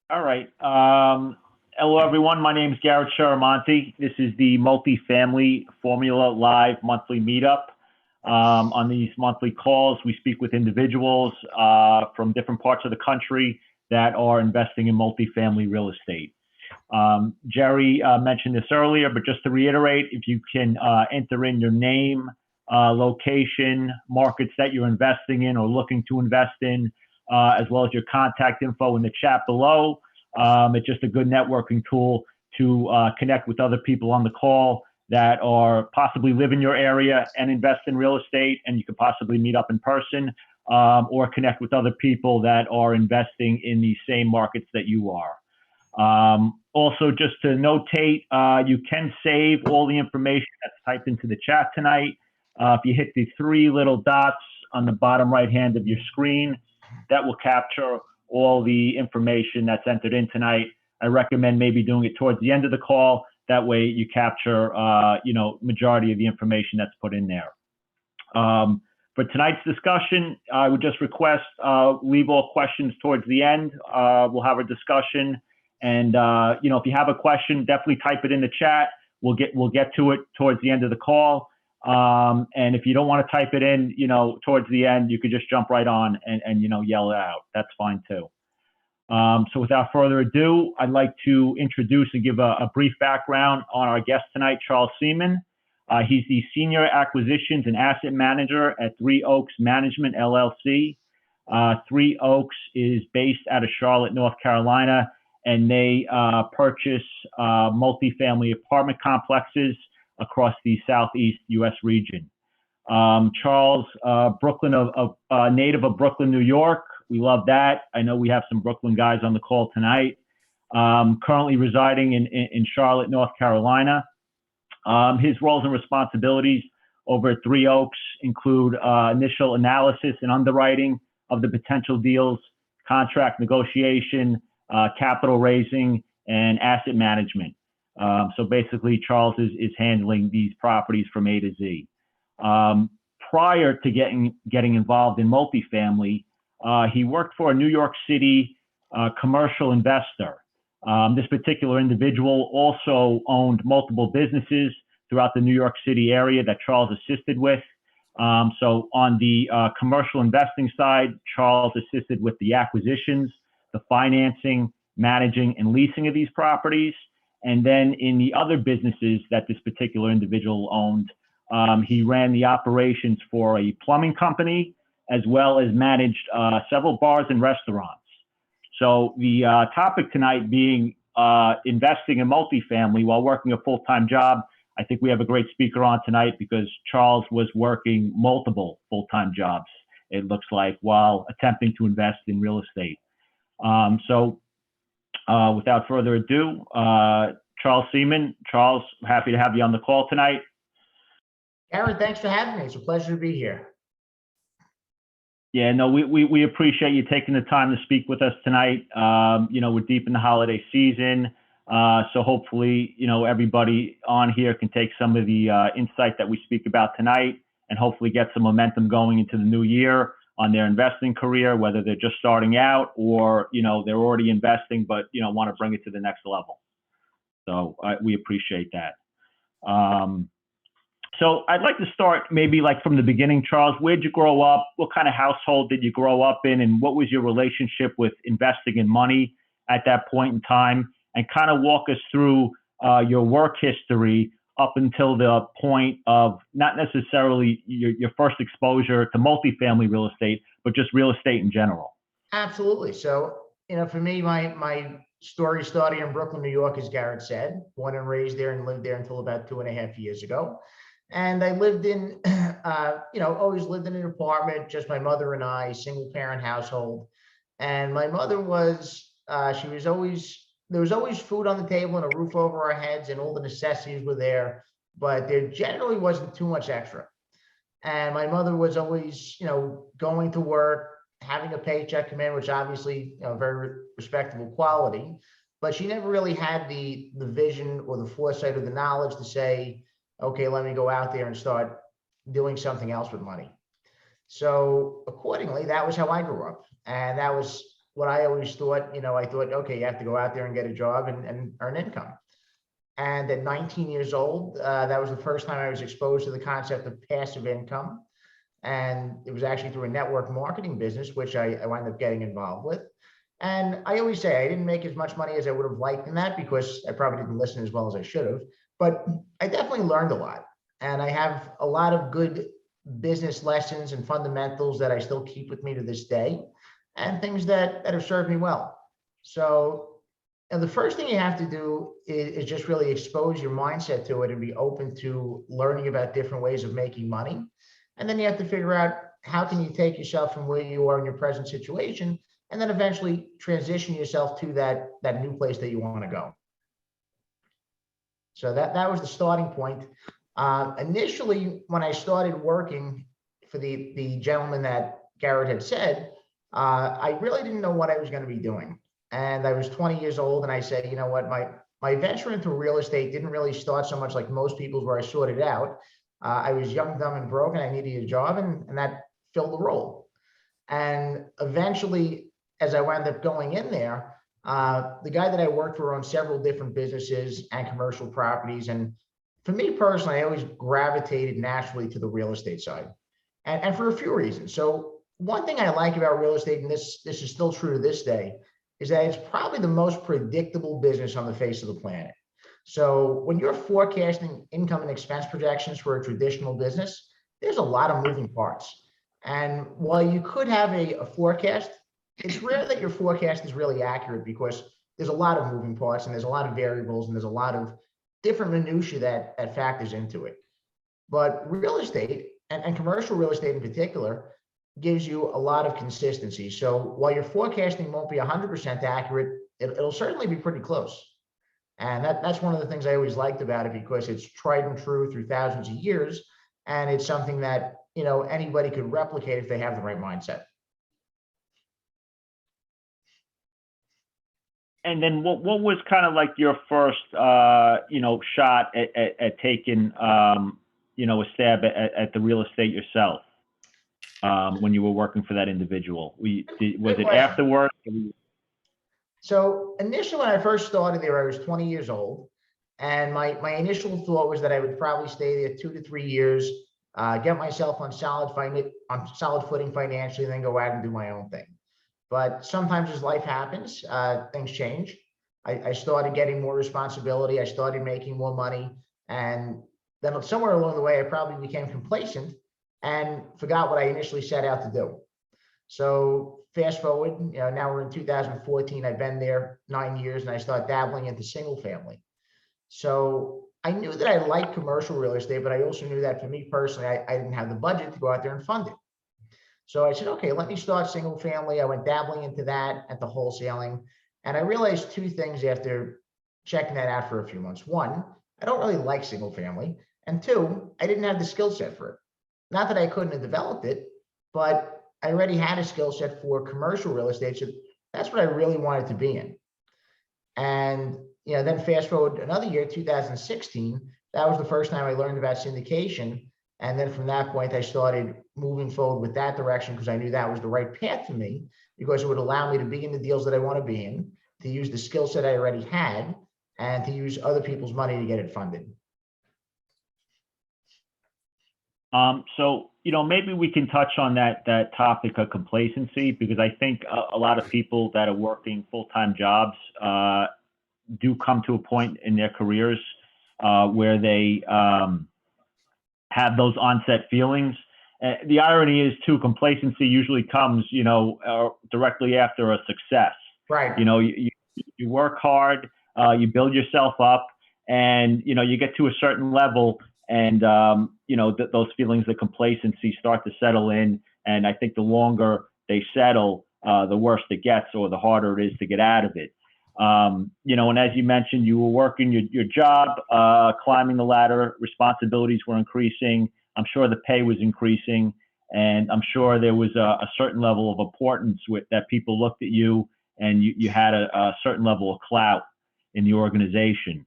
All right. Hello, everyone. My name is Garrett Sharamonte. This is the Multifamily Formula Live monthly meetup. On these monthly calls, we speak with individuals from different parts of the country that are investing in multifamily real estate. Jerry mentioned this earlier, but just to reiterate, if you can enter in your name, location, markets that you're investing in or looking to invest in, as well as your contact info in the chat below. It's just a good networking tool to connect with other people on the call that are possibly live in your area and invest in real estate, and you could possibly meet up in person or connect with other people that are investing in the same markets that you are. Also, just to notate, you can save all the information that's typed into the chat tonight. If you hit the three little dots on the bottom right hand of your screen, that will capture all the information that's entered in tonight. I recommend maybe doing it towards the end of the call. That way you capture, majority of the information that's put in there. For tonight's discussion, I would just request leave all questions towards the end. We'll have a discussion, and if you have a question, definitely type it in the chat. We'll get to it towards the end of the call. And if you don't want to type it in, towards the end, you could just jump right on and yell it out. That's fine too. So without further ado, I'd like to introduce and give a brief background on our guest tonight, Charles Seaman. He's the Senior Acquisitions and Asset Manager at Three Oaks Management, LLC. Three Oaks is based out of Charlotte, North Carolina, and they purchase multifamily apartment complexes across the Southeast U.S. region. Charles, native of Brooklyn, New York. We love that. I know we have some Brooklyn guys on the call tonight. Currently residing in Charlotte, North Carolina. His roles and responsibilities over at Three Oaks include initial analysis and underwriting of the potential deals, contract negotiation, capital raising, and asset management. So basically, Charles is handling these properties from A to Z. Prior to getting involved in multifamily, he worked for a New York City commercial investor. This particular individual also owned multiple businesses throughout the New York City area that Charles assisted with. So on the commercial investing side, Charles assisted with the acquisitions, the financing, managing, and leasing of these properties. And then in the other businesses that this particular individual owned, he ran the operations for a plumbing company, as well as managed several bars and restaurants. So the topic tonight being investing in multifamily while working a full-time job. I think we have a great speaker on tonight because Charles was working multiple full-time jobs, it looks like, while attempting to invest in real estate. So without further ado, Charles Seaman. Charles, happy to have you on the call tonight. Garrett, thanks for having me. It's a pleasure to be here. Yeah, no, we appreciate you taking the time to speak with us tonight. We're deep in the holiday season, so hopefully, everybody on here can take some of the insight that we speak about tonight and hopefully get some momentum going into the new year on their investing career, whether they're just starting out or, they're already investing, but, want to bring it to the next level. So we appreciate that. So I'd like to start maybe like from the beginning, Charles. Where'd you grow up? What kind of household did you grow up in? And what was your relationship with investing in money at that point in time? And kind of walk us through your work history up until the point of not necessarily your first exposure to multifamily real estate, but just real estate in general. Absolutely. So, for me, my story started in Brooklyn, New York, as Garrett said, born and raised there and lived there until about 2.5 years ago. And I lived in, always lived in an apartment, just my mother and I, single parent household. And my mother was, there was always food on the table and a roof over our heads and all the necessities were there, but there generally wasn't too much extra. And my mother was always, going to work, having a paycheck come in, which obviously, very respectable quality, but she never really had the vision or the foresight or the knowledge to say, okay, let me go out there and start doing something else with money. So accordingly, that was how I grew up. And that was what I always thought, I thought, okay, you have to go out there and get a job and earn income. And at 19 years old, that was the first time I was exposed to the concept of passive income. And it was actually through a network marketing business, which I wound up getting involved with. And I always say I didn't make as much money as I would have liked in that because I probably didn't listen as well as I should have. But I definitely learned a lot. And I have a lot of good business lessons and fundamentals that I still keep with me to this day, and things that have served me well. So, and the first thing you have to do is just really expose your mindset to it and be open to learning about different ways of making money. And then you have to figure out how can you take yourself from where you are in your present situation and then eventually transition yourself to that new place that you want to go. So that was the starting point. Initially, when I started working for the gentleman that Garrett had said, I really didn't know what I was going to be doing. And I was 20 years old, and I said, you know what, my venture into real estate didn't really start so much like most people's where I sorted out. I was young, dumb, and broke, and I needed a job, and that filled the role. And eventually, as I wound up going in there, the guy that I worked for owned several different businesses and commercial properties. And for me personally, I always gravitated naturally to the real estate side, and for a few reasons. So one thing I like about real estate, and this is still true to this day, is that it's probably the most predictable business on the face of the planet. So when you're forecasting income and expense projections for a traditional business, there's a lot of moving parts. And while you could have a forecast, it's rare that your forecast is really accurate because there's a lot of moving parts and there's a lot of variables and there's a lot of different minutiae that factors into it. But real estate and commercial real estate in particular gives you a lot of consistency. So while your forecasting won't be 100% accurate, it'll certainly be pretty close. And that's one of the things I always liked about it because it's tried and true through thousands of years. And it's something that, anybody could replicate if they have the right mindset. And then what was kind of like your first, shot at taking, a stab at the real estate yourself when you were working for that individual? Was it afterwards? So initially, when I first started there, I was 20 years old. And my initial thought was that I would probably stay there 2 to 3 years, get myself on solid footing financially, and then go out and do my own thing. But sometimes as life happens, things change. I started getting more responsibility. I started making more money. And then somewhere along the way, I probably became complacent and forgot what I initially set out to do. So fast forward, now we're in 2014. I've been there 9 years and I started dabbling into single family. So I knew that I liked commercial real estate, but I also knew that for me personally, I didn't have the budget to go out there and fund it. So I said, okay, let me start single family. I went dabbling into that at the wholesaling. And I realized two things after checking that out for a few months. One, I don't really like single family. And two, I didn't have the skill set for it. Not that I couldn't have developed it, but I already had a skill set for commercial real estate. So that's what I really wanted to be in. And then fast forward another year, 2016, that was the first time I learned about syndication. And then from that point, I started moving forward with that direction because I knew that was the right path for me because it would allow me to be in the deals that I want to be in, to use the skill set I already had, and to use other people's money to get it funded. So, maybe we can touch on that topic of complacency, because I think a lot of people that are working full-time jobs do come to a point in their careers where they have those onset feelings. The irony is too, complacency usually comes, directly after a success. Right. You work hard, you build yourself up, and, you get to a certain level, and, those feelings of complacency start to settle in. And I think the longer they settle, the worse it gets, or the harder it is to get out of it. And as you mentioned, you were working your job, climbing the ladder, responsibilities were increasing. I'm sure the pay was increasing, and I'm sure there was a certain level of importance that people looked at you, and you had a certain level of clout in the organization.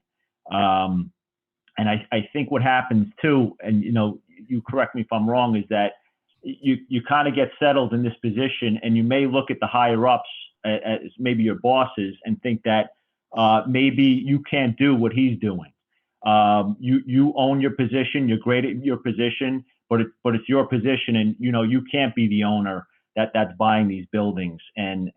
And I think what happens too, and you correct me if I'm wrong, is that you kind of get settled in this position, and you may look at the higher ups as maybe your bosses and think that maybe you can't do what he's doing. You own your position, you're great at your position, but it's your position, and you can't be the owner that's buying these buildings. And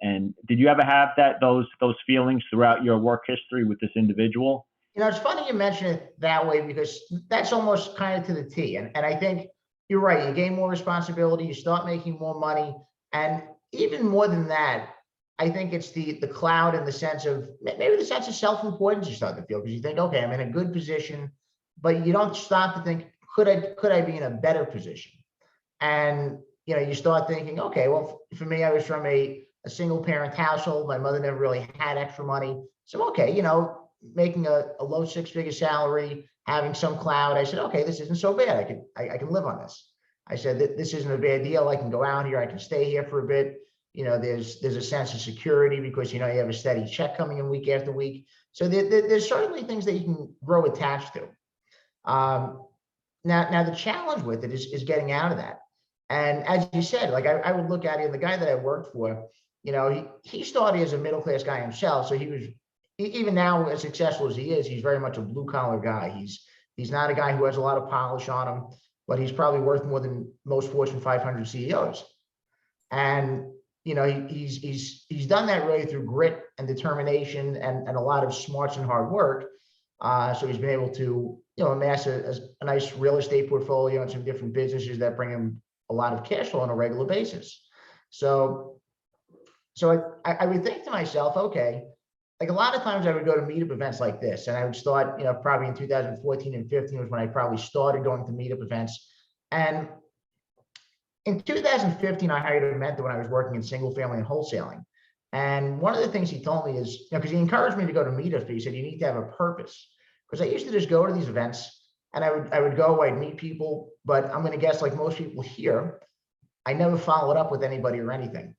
did you ever have those feelings throughout your work history with this individual? It's funny you mention it that way, because that's almost kind of to the T. And I think you're right. You gain more responsibility, you start making more money. And even more than that, I think it's the cloud, in the sense of maybe the sense of self-importance you start to feel, because you think, okay, I'm in a good position, but you don't stop to think, could I be in a better position? And you start thinking, okay, well, for me, I was from a single parent household. My mother never really had extra money. So, okay, making a low six-figure salary, having some cloud, I said, okay, this isn't so bad. I can live on this. I said, this isn't a bad deal. I can go out here. I can stay here for a bit. There's a sense of security, because, you have a steady check coming in week after week. So there's certainly things that you can grow attached to. Now the challenge with it is getting out of that. And as you said, like I would look at it, and the guy that I worked for, he started as a middle-class guy himself. So he was, even now, as successful as he is, he's very much a blue-collar guy. He's not a guy who has a lot of polish on him, but he's probably worth more than most Fortune 500 CEOs. And he's done that really through grit and determination and a lot of smarts and hard work. So he's been able to amass a nice real estate portfolio and some different businesses that bring him a lot of cash flow on a regular basis. So I would think to myself, okay, like a lot of times I would go to meetup events like this, and I would start, probably in 2014 and 15 was when I probably started going to meetup events. And in 2015, I hired a mentor when I was working in single family and wholesaling. And one of the things he told me is, because he encouraged me to go to meetups, but he said, you need to have a purpose. Because I used to just go to these events, and I would go, I'd meet people, but I'm going to guess, like most people here, I never followed up with anybody or anything.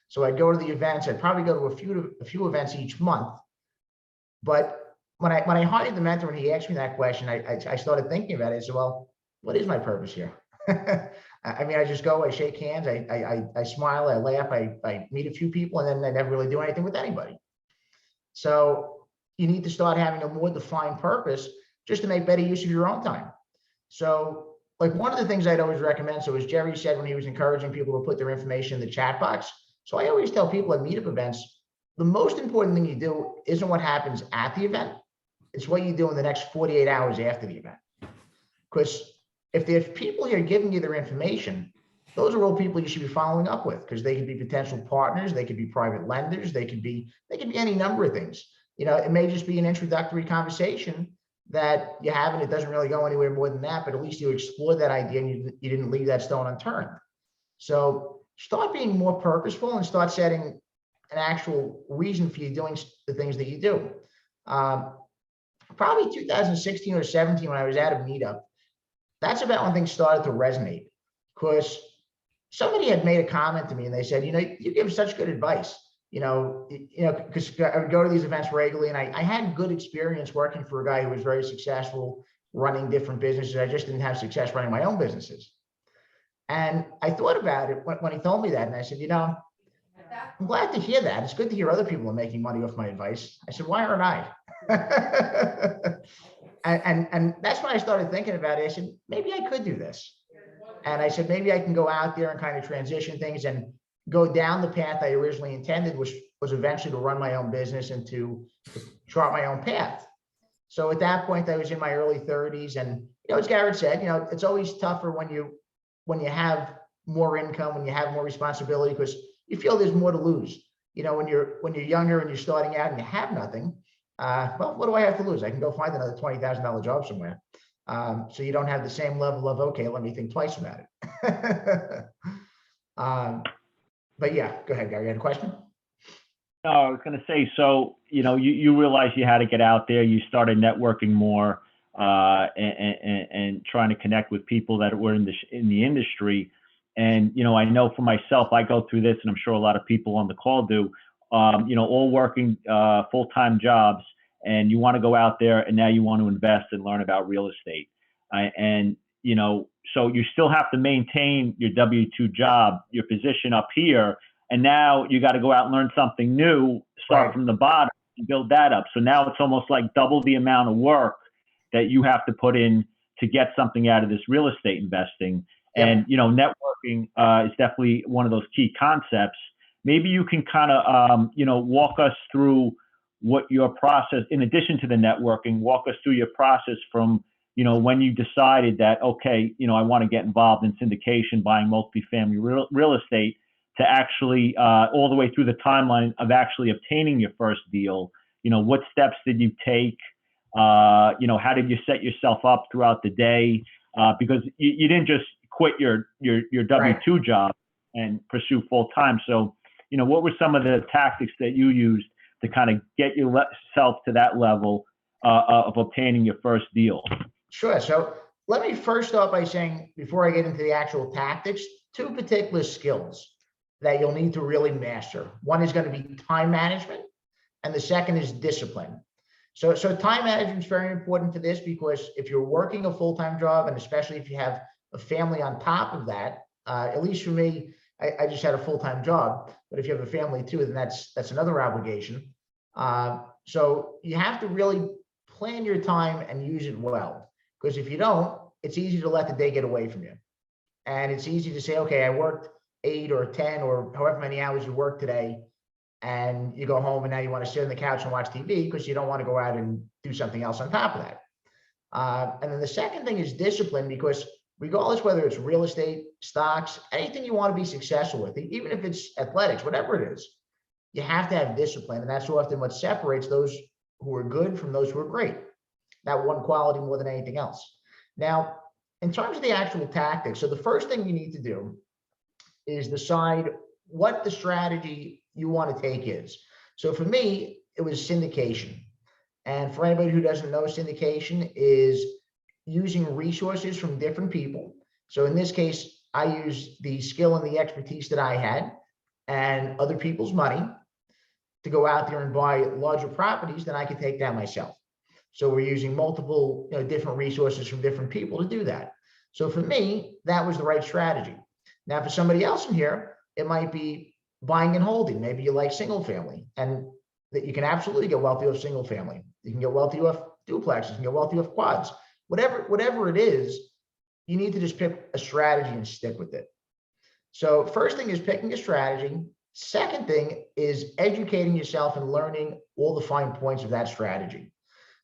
So I'd go to the events. I'd probably go to a few events each month. But when I hired the mentor and he asked me that question, I started thinking about it. I said, well, what is my purpose here? I mean, I just go, I shake hands, I smile, I laugh, I meet a few people, and then I never really do anything with anybody. So you need to start having a more defined purpose just to make better use of your own time. So like one of the things I'd always recommend, so as Jerry said when he was encouraging people to put their information in the chat box, so I always tell people at meetup events, the most important thing you do isn't what happens at the event, it's what you do in the next 48 hours after the event. Because if there's people here giving you their information, those are all people you should be following up with, because they could be potential partners, they could be private lenders, they could be any number of things. It may just be an introductory conversation that you have, and it doesn't really go anywhere more than that, but at least you explored that idea and you didn't leave that stone unturned. So start being more purposeful and start setting an actual reason for you doing the things that you do. Probably 2016 or 17, when I was at a meetup, that's about when things started to resonate, because somebody had made a comment to me and they said, you give such good advice, because I would go to these events regularly, and I had good experience working for a guy who was very successful running different businesses. I just didn't have success running my own businesses. And I thought about it when he told me that, and I said, I'm glad to hear that. It's good to hear other people are making money off my advice. I said, why aren't I? And that's when I started thinking about it. I said, maybe I could do this. And I said, maybe I can go out there and kind of transition things and go down the path I originally intended, which was eventually to run my own business and to chart my own path. So at that point, I was in my early 30s. And, as Garrett said, it's always tougher when you have more income, when you have more responsibility, because you feel there's more to lose. When you're younger and you're starting out and you have nothing, well, what do I have to lose? I can go find another $20,000 job somewhere. So you don't have the same level of, okay, let me think twice about it. But yeah, go ahead, Gary. You had a question? No, I was going to say, so, you realized you had to get out there. You started networking more and trying to connect with people that were in the industry. And, I know for myself, I go through this, and I'm sure a lot of people on the call do, all working full-time jobs, and you want to go out there and now you want to invest and learn about real estate. So you still have to maintain your W-2 job, your position up here, And now you got to go out and learn something new, start Right. from the bottom and build that up. So now it's almost like double the amount of work that you have to put in to get something out of this real estate investing. Yep. And, networking is definitely one of those key concepts. Maybe you can kind of, walk us through what your process, in addition to the networking, walk us through your process from, when you decided that, okay, I want to get involved in syndication, buying multifamily real estate, to actually all the way through the timeline of actually obtaining your first deal. What steps did you take? How did you set yourself up throughout the day? Because you didn't just quit your W-2 job and pursue full time. So, what were some of the tactics that you used to kind of get yourself to that level of obtaining your first deal? Sure. So let me first start by saying, before I get into the actual tactics, two particular skills that you'll need to really master. One is going to be time management, and the second is discipline. So time management is very important for this, because if you're working a full-time job, and especially if you have a family on top of that, at least for me, I just had a full-time job, but if you have a family too, then that's another obligation. So you have to really plan your time and use it well, because if you don't, it's easy to let the day get away from you. And it's easy to say, okay, I worked 8 or 10 or however many hours you work today, and you go home and now you want to sit on the couch and watch TV because you don't want to go out and do something else on top of that. And then the second thing is discipline, because regardless whether it's real estate, stocks, anything you want to be successful with, even if it's athletics, whatever it is, you have to have discipline. And that's often what separates those who are good from those who are great. That one quality more than anything else. Now, in terms of the actual tactics, so the first thing you need to do is decide what the strategy you want to take is. So for me, it was syndication. And for anybody who doesn't know, syndication is using resources from different people. So in this case, I used the skill and the expertise that I had and other people's money to go out there and buy larger properties than I could take down myself. So we're using multiple, different resources from different people to do that. So for me, that was the right strategy. Now, for somebody else in here, it might be buying and holding. Maybe you like single family, and that you can absolutely get wealthy off single family. You can get wealthy off duplexes, you can get wealthy off quads. Whatever it is, you need to just pick a strategy and stick with it. So first thing is picking a strategy. Second thing is educating yourself and learning all the fine points of that strategy.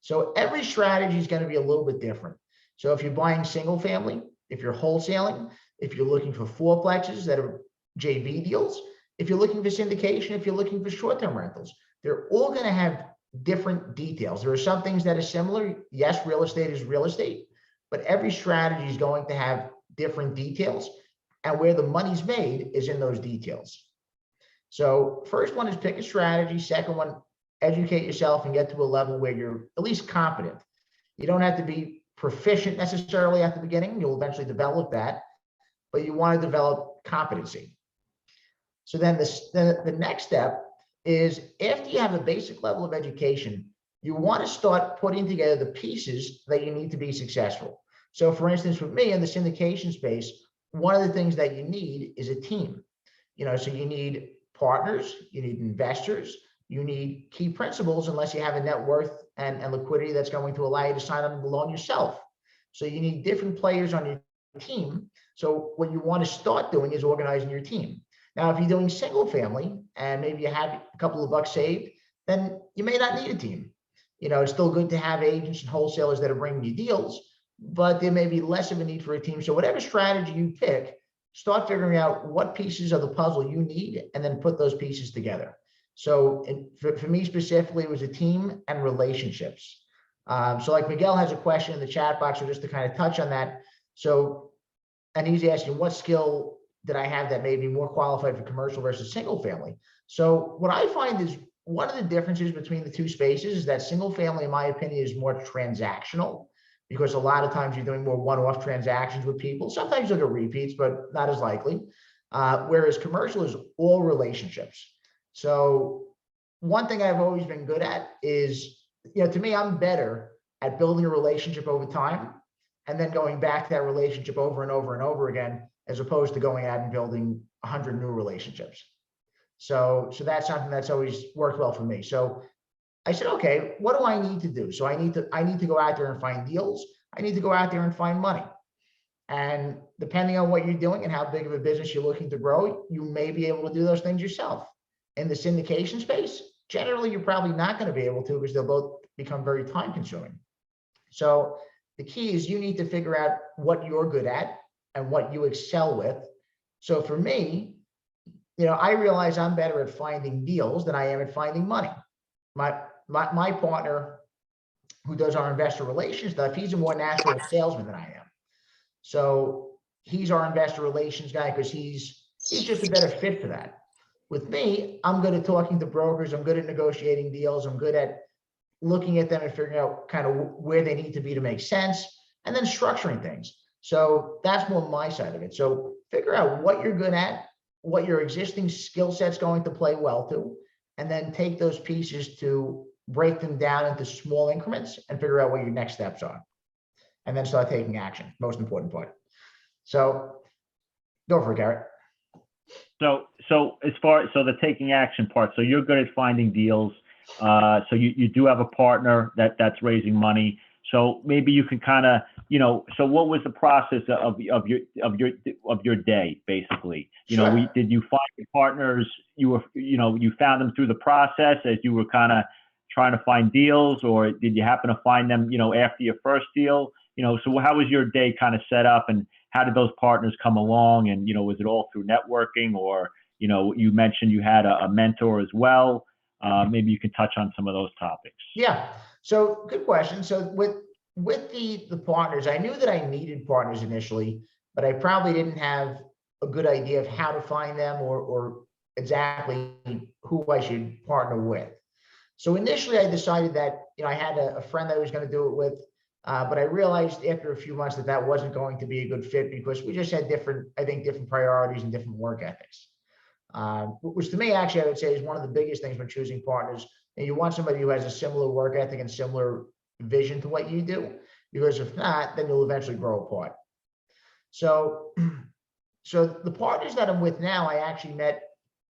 So every strategy is going to be a little bit different. So if you're buying single family, if you're wholesaling, if you're looking for fourplexes that are JV deals, if you're looking for syndication, if you're looking for short-term rentals, they're all going to have different details. There are some things that are similar. Yes, real estate is real estate, but every strategy is going to have different details, and where the money's made is in those details. So first one is pick a strategy. Second one, educate yourself and get to a level where you're at least competent. You don't have to be proficient necessarily at the beginning. You'll eventually develop that, but you want to develop competency. So then the next step is, after you have a basic level of education, you want to start putting together the pieces that you need to be successful. So for instance, with me in the syndication space, one of the things that you need is a team. So you need partners, you need investors, you need key principals, unless you have a net worth and liquidity that's going to allow you to sign on the loan yourself. So you need different players on your team. So what you want to start doing is organizing your team. Now, if you're doing single family and maybe you have a couple of bucks saved, then you may not need a team. It's still good to have agents and wholesalers that are bringing you deals, but there may be less of a need for a team. So whatever strategy you pick, start figuring out what pieces of the puzzle you need and then put those pieces together. So for me specifically, it was a team and relationships. So like Miguel has a question in the chat box, so just to kind of touch on that. So, and he's asking, what skill did I have that made me more qualified for commercial versus single family? So what I find is one of the differences between the two spaces is that single family, in my opinion, is more transactional, because a lot of times you're doing more one-off transactions with people. Sometimes you'll get repeats, but not as likely. Whereas commercial is all relationships. So one thing I've always been good at is, to me, I'm better at building a relationship over time and then going back to that relationship over and over and over again, as opposed to going out and building 100 new relationships. So that's something that's always worked well for me. So I said, okay, what do I need to do? So I need to go out there and find deals. I need to go out there and find money. And depending on what you're doing and how big of a business you're looking to grow, you may be able to do those things yourself. In the syndication space, generally, you're probably not going to be able to, because they'll both become very time consuming. So the key is you need to figure out what you're good at and what you excel with. So for me, I realize I'm better at finding deals than I am at finding money. My partner, who does our investor relations stuff, he's a more natural salesman than I am. So he's our investor relations guy because he's just a better fit for that. With me, I'm good at talking to brokers. I'm good at negotiating deals. I'm good at looking at them and figuring out kind of where they need to be to make sense, and then structuring things. So that's more my side of it. So figure out what you're good at, what your existing skill set's going to play well to, and then take those pieces to break them down into small increments and figure out what your next steps are. And then start taking action, most important part. So go for it, Garrett. So the taking action part, so you're good at finding deals. So you do have a partner that's raising money. So maybe you can kind of, so what was the process of your day, basically? Sure. Did you find your partners? You found them through the process as you were kind of trying to find deals, or did you happen to find them, after your first deal? So how was your day kind of set up, and how did those partners come along? And, was it all through networking, or, you mentioned you had a mentor as well. Maybe you can touch on some of those topics. Yeah. So good question. So with the partners, I knew that I needed partners initially, but I probably didn't have a good idea of how to find them or exactly who I should partner with. So initially I decided that, I had a friend I was going to do it with, but I realized after a few months that wasn't going to be a good fit because we just had different priorities and different work ethics. Which to me, actually, I would say is one of the biggest things when choosing partners. And you want somebody who has a similar work ethic and similar vision to what you do, because if not, then you'll eventually grow apart. So the partners that I'm with now, I actually met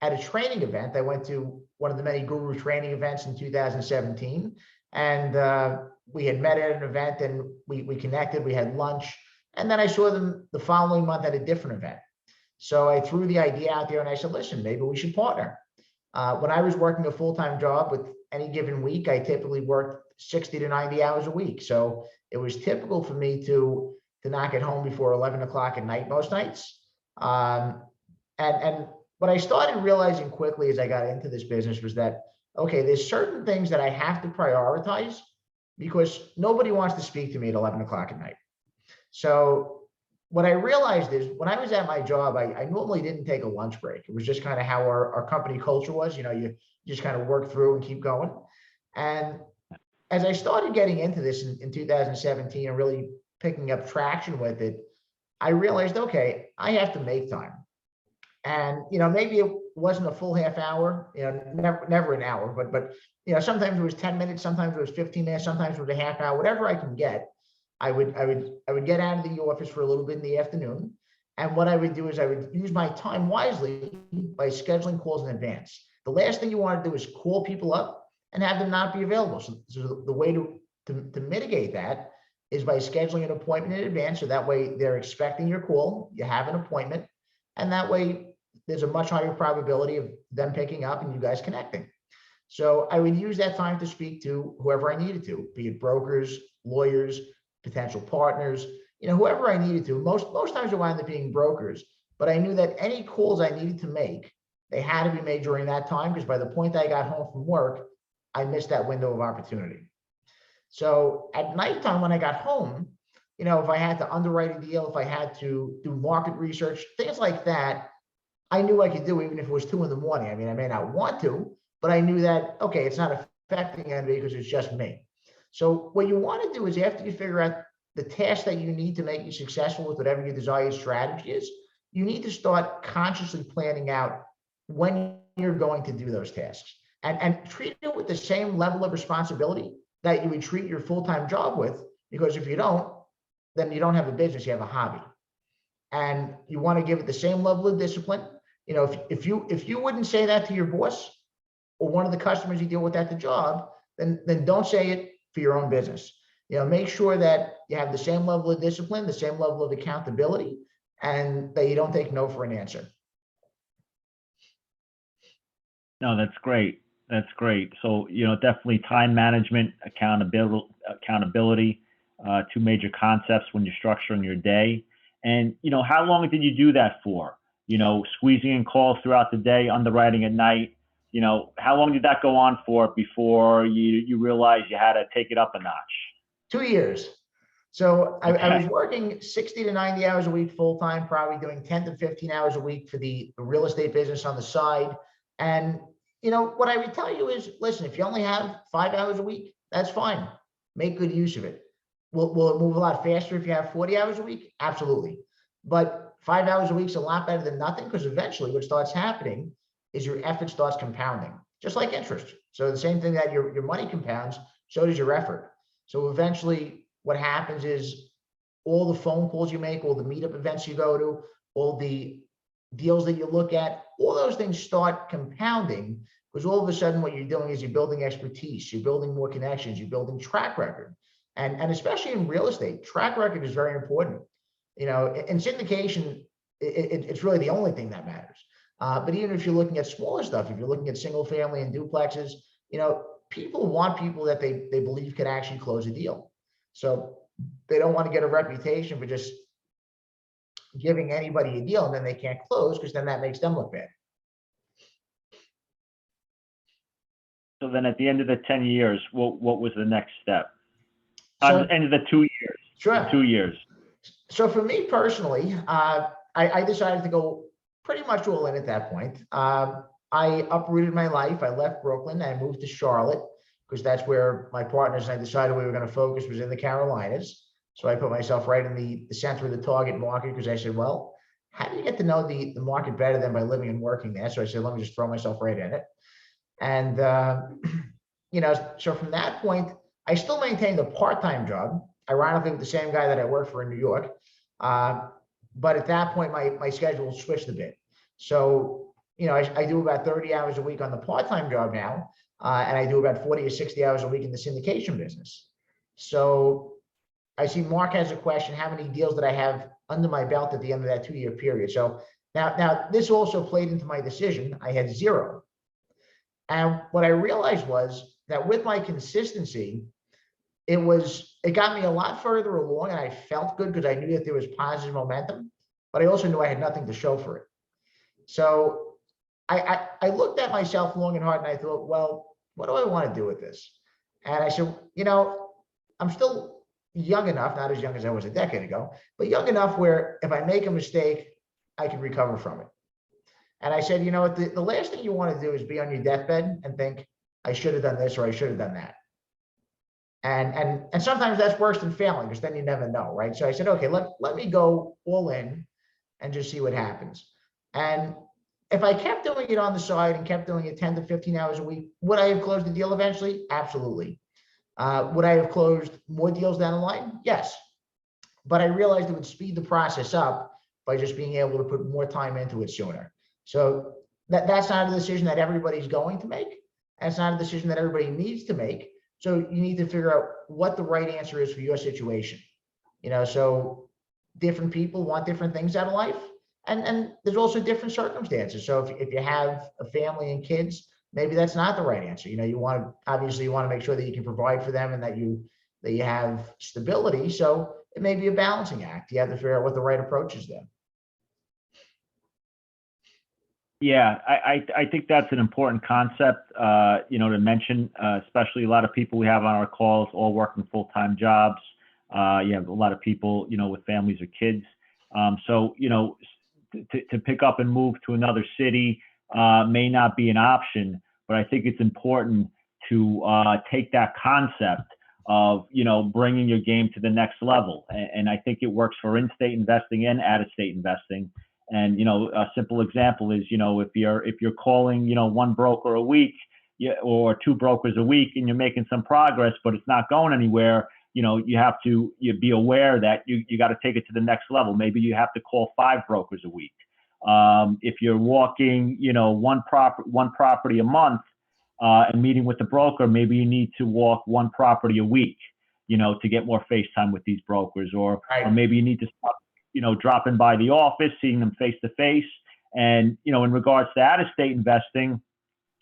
at a training event. I went to one of the many guru training events in 2017, and we had met at an event, and we connected, we had lunch, and then I saw them the following month at a different event. So I threw the idea out there and I said, listen, maybe we should partner. When I was working a full-time job, with any given week, I typically worked 60 to 90 hours a week. So it was typical for me to not get home before 11 o'clock at night most nights. And what I started realizing quickly as I got into this business was that, okay, there's certain things that I have to prioritize because nobody wants to speak to me at 11 o'clock at night. So what I realized is when I was at my job, I normally didn't take a lunch break. It was just kind of how our company culture was. You just kind of work through and keep going. And as I started getting into this in 2017 and really picking up traction with it, I realized, okay, I have to make time. And, maybe it wasn't a full half hour, never an hour, but, sometimes it was 10 minutes, sometimes it was 15 minutes, sometimes it was a half hour, whatever I can get. I would get out of the office for a little bit in the afternoon. And what I would do is I would use my time wisely by scheduling calls in advance. The last thing you want to do is call people up and have them not be available. So the way to mitigate that is by scheduling an appointment in advance. So that way they're expecting your call, you have an appointment, and that way there's a much higher probability of them picking up and you guys connecting. So I would use that time to speak to whoever I needed to, be it brokers, lawyers, potential partners, whoever I needed to. Most times it wound up being brokers, but I knew that any calls I needed to make, they had to be made during that time, because by the point I got home from work, I missed that window of opportunity. So at nighttime when I got home, if I had to underwrite a deal, if I had to do market research, things like that, I knew I could do even if it was 2 a.m. I mean, I may not want to, but I knew that, okay, it's not affecting anybody because it's just me. So what you want to do is after you figure out the task that you need to make you successful with whatever your desired strategy is, you need to start consciously planning out when you're going to do those tasks and treat it with the same level of responsibility that you would treat your full-time job with, because if you don't, then you don't have a business, you have a hobby. And you want to give it the same level of discipline if you wouldn't say that to your boss or one of the customers you deal with at the job, then don't say it for your own business. Make sure that you have the same level of discipline, the same level of accountability, and that you don't take no for an answer. No, that's great. That's great. So, definitely time management, accountability, two major concepts when you're structuring your day. And, how long did you do that for? Squeezing in calls throughout the day, underwriting at night. How long did that go on for before you realized you had to take it up a notch? 2 years. So Okay. I was working 60 to 90 hours a week full time, probably doing 10 to 15 hours a week for the real estate business on the side. And what I would tell you is, listen, if you only have 5 hours a week, that's fine. Make good use of it. Will it move a lot faster if you have 40 hours a week? Absolutely. But 5 hours a week is a lot better than nothing, because eventually what starts happening is your effort starts compounding, just like interest. So the same thing that your money compounds, so does your effort. So eventually what happens is all the phone calls you make, all the meetup events you go to, all the deals that you look at, all those things start compounding, because all of a sudden what you're doing is you're building expertise, you're building more connections, you're building track record. And especially in real estate, track record is very important. In syndication, it's really the only thing that matters. But even if you're looking at smaller stuff, if you're looking at single family and duplexes, people want people that they believe could actually close a deal. So they don't want to get a reputation for just giving anybody a deal and then they can't close, because then that makes them look bad. So then at the end of the 10 years, what was the next step? So, End of the 2 years. sure. 2 years. So for me personally, I decided to go pretty much all in at that point. I uprooted my life. I left Brooklyn. I moved to Charlotte, because that's where my partners and I decided we were going to focus, was in the Carolinas. So I put myself right in the center of the target market, because I said, well, how do you get to know the market better than by living and working there? So I said, let me just throw myself right in it. And, so from that point, I still maintained a part-time job, ironically with the same guy that I worked for in New York. But at that point, my schedule switched a bit. So, I do about 30 hours a week on the part-time job now, and I do about 40 or 60 hours a week in the syndication business. So I see Mark has a question: how many deals did I have under my belt at the end of that 2-year period? So now this also played into my decision. I had 0. And what I realized was that with my consistency, it got me a lot further along, and I felt good because I knew that there was positive momentum, but I also knew I had nothing to show for it. So I looked at myself long and hard, and I thought, well, what do I want to do with this? And I said, I'm still young enough, not as young as I was a decade ago, but young enough where if I make a mistake, I can recover from it. And I said, the last thing you want to do is be on your deathbed and think, I should have done this or I should have done that. And sometimes that's worse than failing, because then you never know, right? So I said, okay, let me go all in and just see what happens. And if I kept doing it on the side and kept doing it 10 to 15 hours a week, would I have closed the deal eventually? Absolutely. Would I have closed more deals down the line? Yes. But I realized it would speed the process up by just being able to put more time into it sooner. So that's not a decision that everybody's going to make. That's not a decision that everybody needs to make. So you need to figure out what the right answer is for your situation. So different people want different things out of life. And there's also different circumstances. So if you have a family and kids, maybe that's not the right answer. You want to make sure that you can provide for them and that you have stability. So it may be a balancing act. You have to figure out what the right approach is there. Yeah, I think that's an important concept, to mention, especially a lot of people we have on our calls all working full-time jobs. You have a lot of people, with families or kids. So, to pick up and move to another city may not be an option, but I think it's important to take that concept of, bringing your game to the next level. And I think it works for in-state investing and out-of-state investing. And, a simple example is, if you're calling, one broker a week, or 2 brokers a week, and you're making some progress, but it's not going anywhere, you have to be aware that you got to take it to the next level. Maybe you have to call 5 brokers a week. If you're walking, one property a month, and meeting with the broker, maybe you need to walk one property a week, to get more face time with these brokers, or maybe you need to stop, dropping by the office, seeing them face to face. And, in regards to out-of-state investing,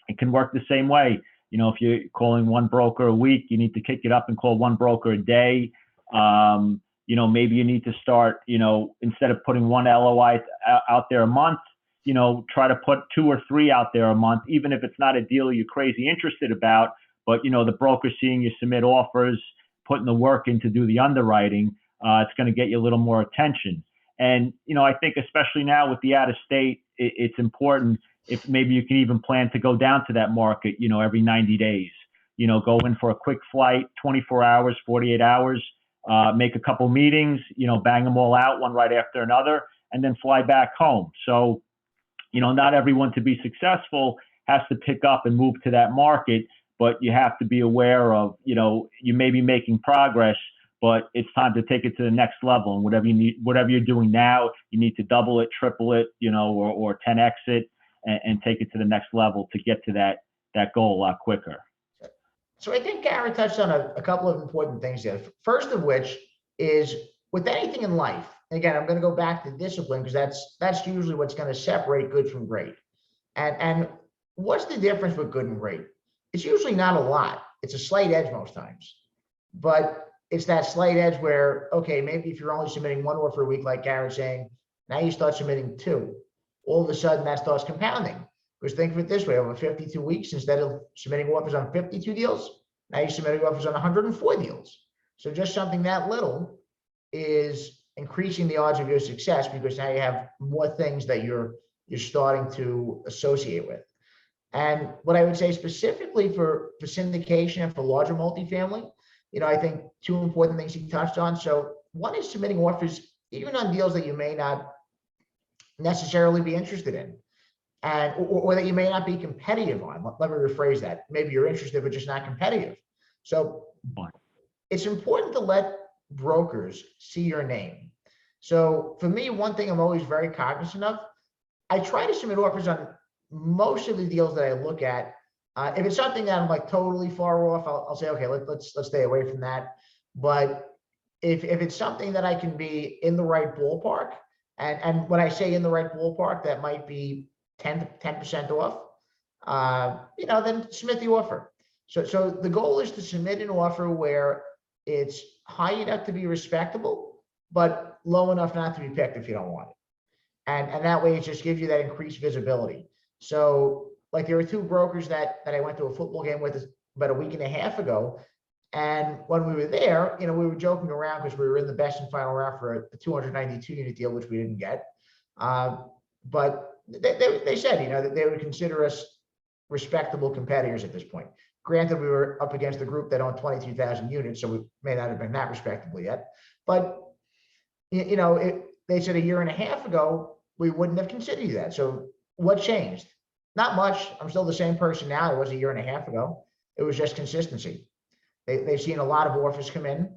it can work the same way. If you're calling one broker a week, you need to kick it up and call one broker a day. Maybe you need to start, instead of putting one LOI out there a month, try to put 2 or 3 out there a month, even if it's not a deal you're crazy interested about, but, the broker seeing you submit offers, putting the work in to do the underwriting, it's going to get you a little more attention. And, I think especially now with the out of state, it's important if maybe you can even plan to go down to that market, every 90 days, go in for a quick flight, 24 hours, 48 hours, make a couple meetings, bang them all out one right after another, and then fly back home. So, not everyone to be successful has to pick up and move to that market, but you have to be aware of, you may be making progress, but it's time to take it to the next level. And whatever you're doing now, you need to double it, triple it, or 10x it, and take it to the next level to get to that goal a lot quicker. So I think Garrett touched on a couple of important things there. First of which is with anything in life, again, I'm going to go back to discipline because that's usually what's going to separate good from great. And what's the difference with good and great? It's usually not a lot. It's a slight edge most times, but it's that slight edge where, okay, maybe if you're only submitting one offer a week, like Garrett's saying, now you start submitting 2. All of a sudden that starts compounding. Because think of it this way, over 52 weeks, instead of submitting offers on 52 deals, now you're submitting offers on 104 deals. So just something that little is increasing the odds of your success because now you have more things that you're starting to associate with. And what I would say specifically for syndication and for larger multifamily, I think 2 important things he touched on. So one is submitting offers even on deals that you may not necessarily be interested in, and or that you may not be competitive on. Let me rephrase that. Maybe you're interested, but just not competitive. So it's important to let brokers see your name. So for me, one thing I'm always very cognizant of, I try to submit offers on most of the deals that I look at. If it's something that I'm like totally far off, I'll say, okay, let's stay away from that. But if it's something that I can be in the right ballpark, and when I say in the right ballpark, that might be 10% off, then submit the offer. So the goal is to submit an offer where it's high enough to be respectable, but low enough not to be picked if you don't want it. And that way it just gives you that increased visibility. So like there were 2 brokers that I went to a football game with about a week and a half ago. And when we were there, we were joking around because we were in the best and final round for a 292 unit deal, which we didn't get. But they said, that they would consider us respectable competitors at this point. Granted, we were up against a group that owned 22,000 units, so we may not have been that respectable yet. But, they said a year and a half ago, we wouldn't have considered you that. So what changed? Not much. I'm still the same person now I was a year and a half ago. It was just consistency. They've seen a lot of offers come in.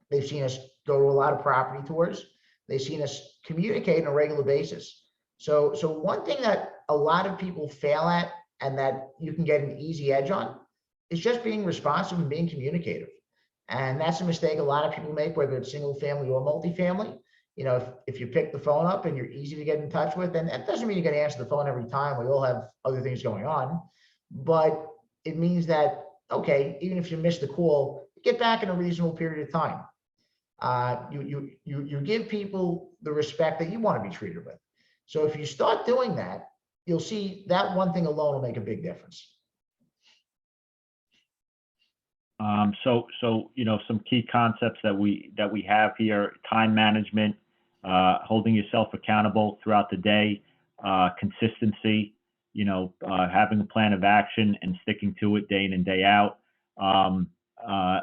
They've seen us go to a lot of property tours. They've seen us communicate on a regular basis. So one thing that a lot of people fail at and that you can get an easy edge on is just being responsive and being communicative. And that's a mistake a lot of people make, whether it's single family or multifamily. If you pick the phone up and you're easy to get in touch with, and that doesn't mean you're going to answer the phone every time. We all have other things going on, but it means that, okay, even if you miss the call, get back in a reasonable period of time. You give people the respect that you want to be treated with. So if you start doing that, you'll see that one thing alone will make a big difference. So some key concepts that we have here: time management, holding yourself accountable throughout the day, consistency, having a plan of action and sticking to it day in and day out.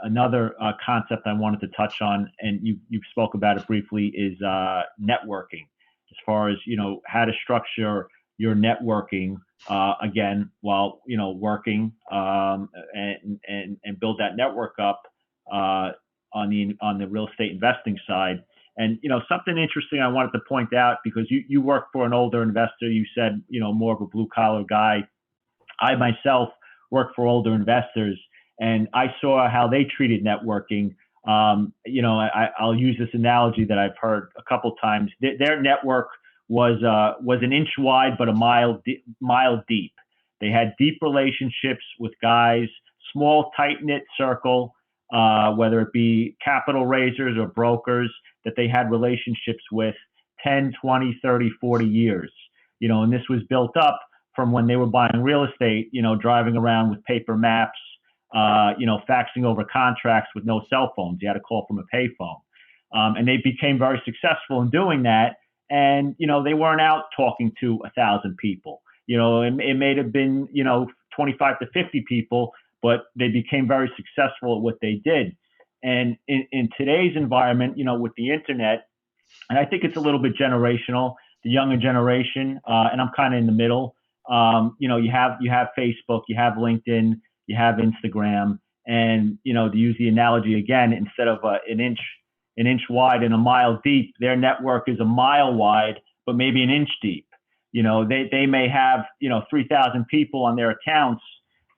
Another concept I wanted to touch on, and you spoke about it briefly, is networking. As far as how to structure your networking again while working and build that network up on the real estate investing side. And, something interesting I wanted to point out, because you work for an older investor, you said, more of a blue collar guy. I myself work for older investors, and I saw how they treated networking. I'll use this analogy that I've heard a couple times. Their network was an inch wide, but a mile deep. They had deep relationships with guys, small, tight-knit circle, whether it be capital raisers or brokers that they had relationships with 10, 20, 30, 40 years. And this was built up from when they were buying real estate, driving around with paper maps, faxing over contracts with no cell phones. You had to call from a payphone. And they became very successful in doing that. And, they weren't out talking to 1,000 people. It may have been, 25 to 50 people, but they became very successful at what they did. And in today's environment, with the internet, and I think it's a little bit generational, the younger generation, and I'm kind of in the middle. You have Facebook, you have LinkedIn, you have Instagram, and to use the analogy again, instead of an inch wide and a mile deep, their network is a mile wide, but maybe an inch deep. They may have 3,000 people on their accounts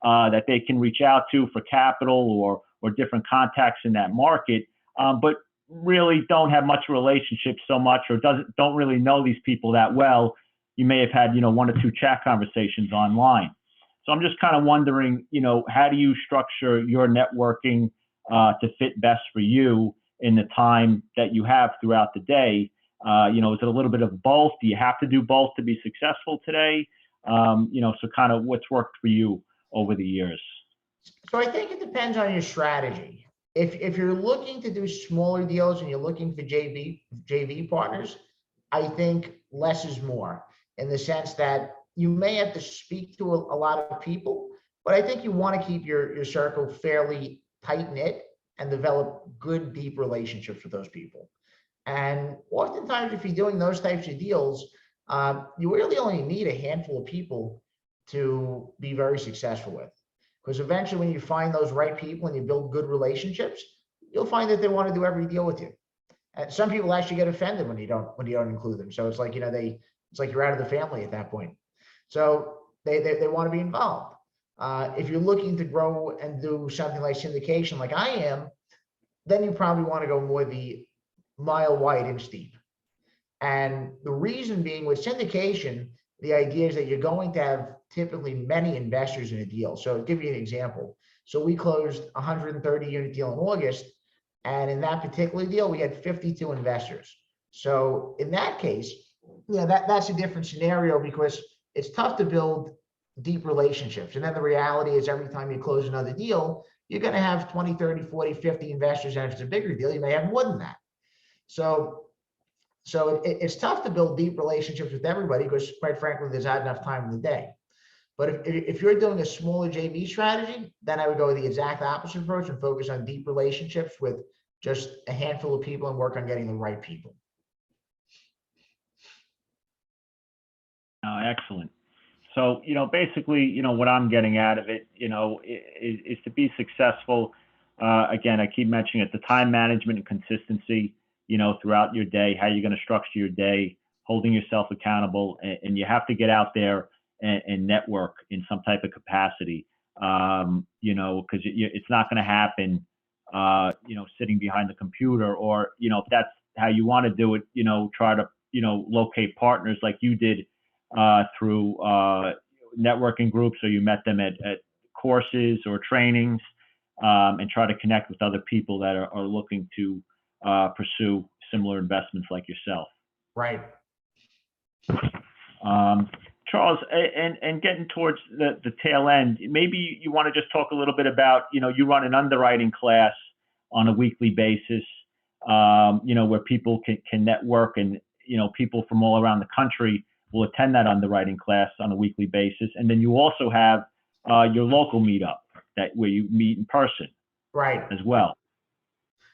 that they can reach out to for capital or different contacts in that market, but really don't have much relationship so much, or don't really know these people that well. You may have had one or two chat conversations online. So I'm just kind of wondering, how do you structure your networking to fit best for you in the time that you have throughout the day? Is it a little bit of both? Do you have to do both to be successful today? So kind of what's worked for you over the years? So I think it depends on your strategy. If you're looking to do smaller deals and you're looking for JV partners, I think less is more, in the sense that you may have to speak to a lot of people, but I think you want to keep your circle fairly tight knit and develop good, deep relationships with those people. And oftentimes, if you're doing those types of deals, you really only need a handful of people to be very successful with. Because eventually, when you find those right people and you build good relationships, you'll find that they want to do every deal with you. And some people actually get offended when you don't include them. So it's like, it's like you're out of the family at that point. So they want to be involved. If you're looking to grow and do something like syndication, like I am, then you probably want to go more the mile wide, inch deep. And the reason being, with syndication, the idea is that you're going to have typically many investors in a deal. So I'll give you an example. So we closed a 130 unit deal in August. And in that particular deal, we had 52 investors. So in that case, that's a different scenario, because it's tough to build deep relationships. And then the reality is, every time you close another deal, you're going to have 20, 30, 40, 50 investors. And if it's a bigger deal, you may have more than that. So it's tough to build deep relationships with everybody, because quite frankly, there's not enough time in the day. But if you're doing a smaller JV strategy, then I would go with the exact opposite approach and focus on deep relationships with just a handful of people and work on getting the right people. Excellent. So, basically, what I'm getting out of it, is to be successful. Again, I keep mentioning it, the time management and consistency, throughout your day, how you're going to structure your day, holding yourself accountable, and you have to get out there and network in some type of capacity, because it's not going to happen, sitting behind the computer, or, if that's how you want to do it, try to, locate partners like you did through networking groups, or you met them at courses or trainings, and try to connect with other people that are looking to pursue similar investments like yourself. Right. Charles, and getting towards the tail end, maybe you want to just talk a little bit about, you run an underwriting class on a weekly basis, where people can network, and, people from all around the country will attend that underwriting class on a weekly basis. And then you also have your local meetup where you meet in person, right, as well.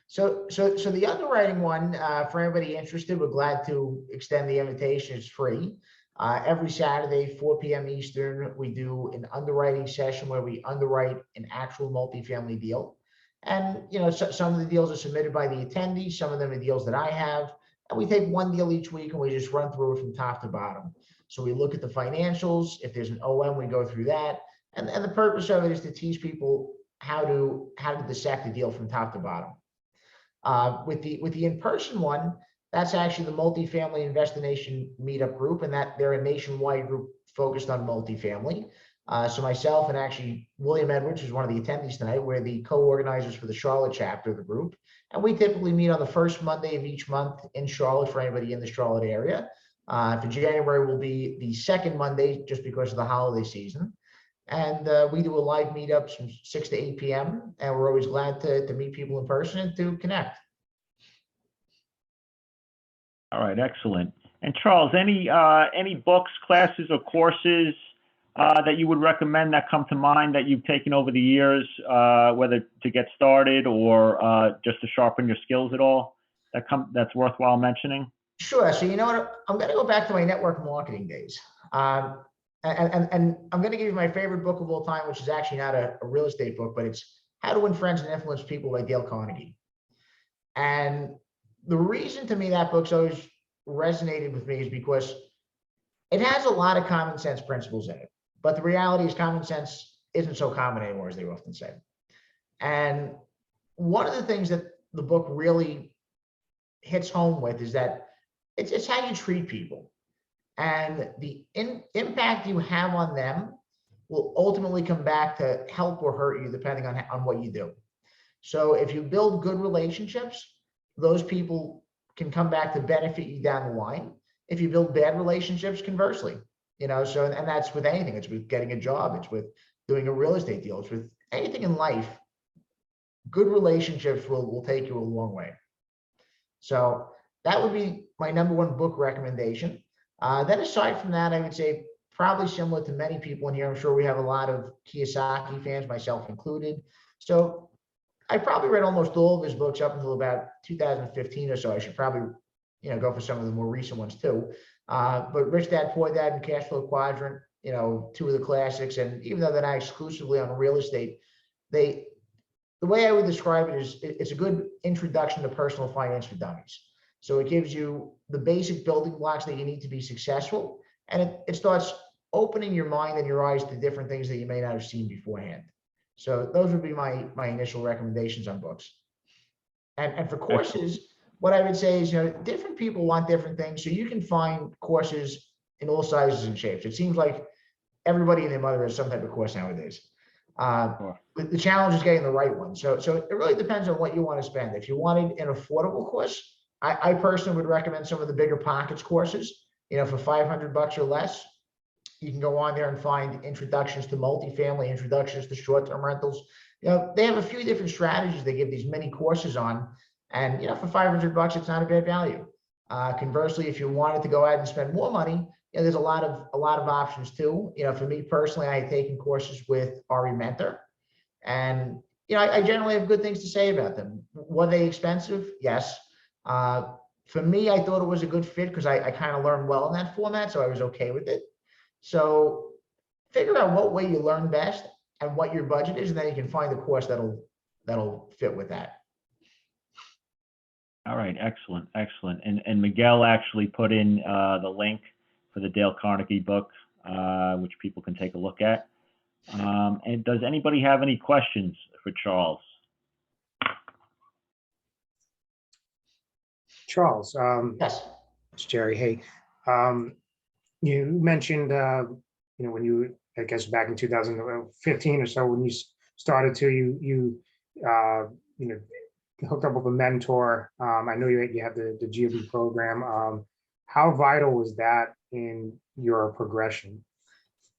So the underwriting one, for everybody interested, we're glad to extend the invitation. It's free. Every Saturday, 4 p.m. Eastern, we do an underwriting session where we underwrite an actual multifamily deal. And, some of the deals are submitted by the attendees, some of them are deals that I have. And we take one deal each week and we just run through it from top to bottom. So we look at the financials. If there's an OM, we go through that. And the purpose of it is to teach people how to dissect a deal from top to bottom. With the in-person one, that's actually the Multifamily Investor Nation Meetup group, and that they're a nationwide group focused on multifamily. So myself and actually William Edwards, who's one of the attendees tonight, we're the co-organizers for the Charlotte chapter of the group. And we typically meet on the first Monday of each month in Charlotte for anybody in the Charlotte area. For January will be the second Monday just because of the holiday season. And we do a live meetup from 6 to 8 p.m. And we're always glad to meet people in person and to connect. All right, excellent. And Charles, any books, classes, or courses that you would recommend that come to mind that you've taken over the years, whether to get started or just to sharpen your skills at all, that's worthwhile mentioning? Sure. So you know what? I'm going to go back to my network marketing days. And I'm going to give you my favorite book of all time, which is actually not a real estate book, but it's How to Win Friends and Influence People by Gail Carnegie. And the reason to me that book's always resonated with me is because it has a lot of common sense principles in it. But the reality is common sense isn't so common anymore, as they often say. And one of the things that the book really hits home with is that it's how you treat people. And the impact you have on them will ultimately come back to help or hurt you depending on what you do. So if you build good relationships, those people can come back to benefit you down the line. If you build bad relationships, conversely, so, and that's with anything. It's with getting a job. It's with doing a real estate deal. It's with anything in life. Good relationships will take you a long way. So that would be my number one book recommendation. Then aside from that, I would say probably similar to many people in here. I'm sure we have a lot of Kiyosaki fans, myself included. So I probably read almost all of his books up until about 2015 or so. I should probably, go for some of the more recent ones too. But Rich Dad, Poor Dad, and Cash Flow Quadrant, two of the classics. And even though they're not exclusively on real estate, the way I would describe it is it's a good introduction to personal finance for dummies. So it gives you the basic building blocks that you need to be successful. And it starts opening your mind and your eyes to different things that you may not have seen beforehand. So those would be my initial recommendations on books. And for courses, what I would say is, different people want different things. So you can find courses in all sizes and shapes. It seems like everybody and their mother has some type of course nowadays. The challenge is getting the right one. So it really depends on what you want to spend. If you wanted an affordable course, I personally would recommend some of the bigger pockets courses, for $500 or less. You can go on there and find introductions to multifamily, introductions to short-term rentals. They have a few different strategies they give these mini courses on. And, for $500, it's not a bad value. Conversely, if you wanted to go out and spend more money, there's a lot of options too. For me personally, I had taken courses with Ari Mentor, and I generally have good things to say about them. Were they expensive? Yes. For me, I thought it was a good fit because I kind of learned well in that format, so I was okay with it. So figure out what way you learn best and what your budget is, and then you can find a course that'll fit with that. All right, excellent. And Miguel actually put in the link for the Dale Carnegie book, which people can take a look at. And does anybody have any questions for Charles? Charles, Yes. it's Jerry. Hey, you mentioned, when you, I guess back in 2015 or so, when you started to, you hooked up with a mentor. I know you have the GOB program. How vital was that in your progression?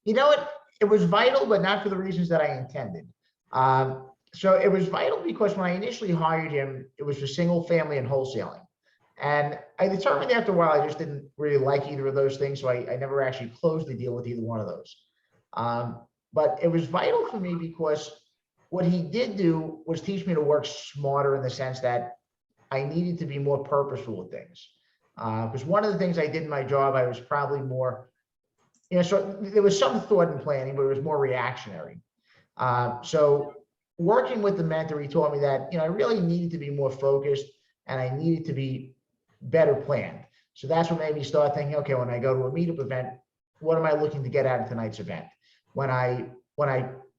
You know what? It was vital, but not for the reasons that I intended. So it was vital because when I initially hired him, it was for single family and wholesaling. And I determined after a while, I just didn't really like either of those things. So I never actually closed the deal with either one of those. But it was vital for me because what he did do was teach me to work smarter in the sense that I needed to be more purposeful with things. Because one of the things I did in my job, I was probably more, so there was some thought and planning, but it was more reactionary. So working with the mentor, he taught me that, I really needed to be more focused and I needed to be better planned. So that's what made me start thinking, okay, when I go to a meetup event, what am I looking to get out of tonight's event? When I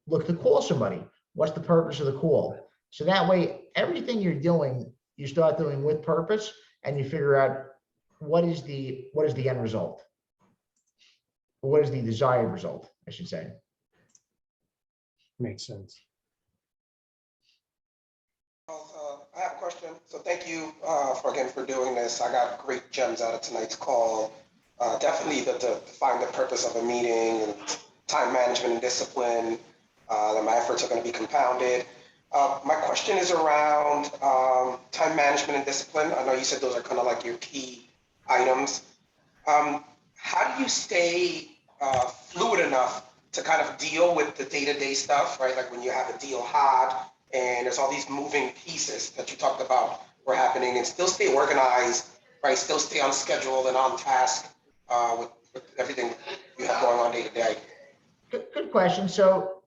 look to call somebody, what's the purpose of the call? So that way, everything you're doing, you start doing with purpose, and you figure out what is the end result? What is the desired result, I should say. Makes sense. I have a question. So thank you again for doing this. I got great gems out of tonight's call. Definitely to find the purpose of a meeting and time management and discipline. That my efforts are going to be compounded. My question is around time management and discipline. I know you said those are kind of like your key items. How do you stay fluid enough to kind of deal with the day-to-day stuff, right? Like when you have a deal hot and there's all these moving pieces that you talked about were happening, and still stay organized, right? Still stay on schedule and on task with everything you have going on day to day. Good question. So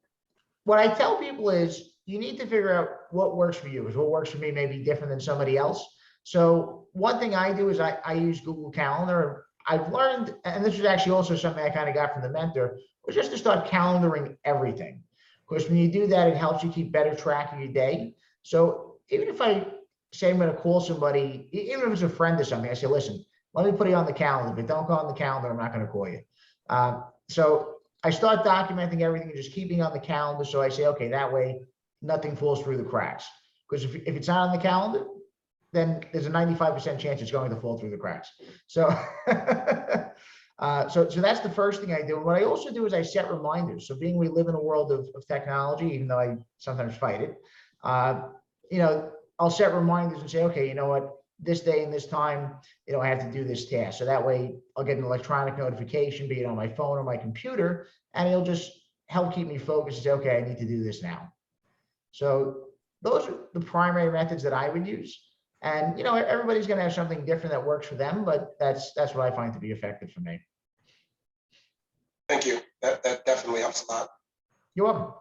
what I tell people is you need to figure out what works for you, because what works for me may be different than somebody else. So one thing I do is I use Google Calendar. I've learned, and this is actually also something I kind of got from the mentor, was just to start calendaring everything. Because when you do that, it helps you keep better track of your day. So even if I say I'm going to call somebody, even if it's a friend or something, I say, listen, let me put it on the calendar, but don't go on the calendar, I'm not going to call you. So I start documenting everything and just keeping on the calendar. So I say, okay, that way nothing falls through the cracks. Because if it's not on the calendar, then there's a 95% chance it's going to fall through the cracks. So, so that's the first thing I do. And what I also do is I set reminders. So being we live in a world of technology, even though I sometimes fight it, I'll set reminders and say, okay, you know what, this day and this time, I have to do this task. So that way I'll get an electronic notification, be it on my phone or my computer, and it'll just help keep me focused and say, okay, I need to do this now. So those are the primary methods that I would use. And, everybody's going to have something different that works for them, but that's what I find to be effective for me. Thank you. That definitely helps a lot. You're welcome.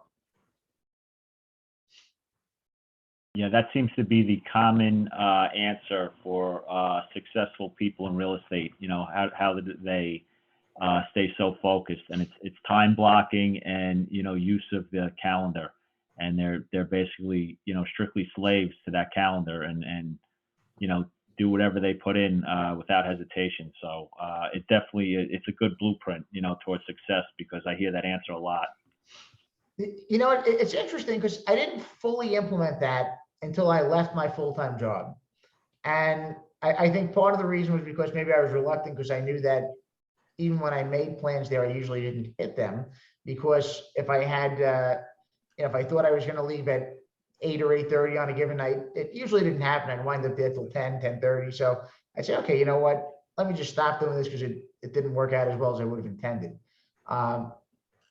Yeah, that seems to be the common answer for successful people in real estate. How did they stay so focused? And it's time blocking and use of the calendar. And they're basically strictly slaves to that calendar and do whatever they put in without hesitation. So it's a good blueprint towards success, because I hear that answer a lot. It's interesting because I didn't fully implement that until I left my full-time job. And I think part of the reason was because maybe I was reluctant, because I knew that even when I made plans there, I usually didn't hit them, because if I had, if I thought I was going to leave at 8 or 8:30 on a given night, it usually didn't happen. I'd wind up there till 10:30. So I say, okay, you know what? Let me just stop doing this, because it didn't work out as well as I would have intended.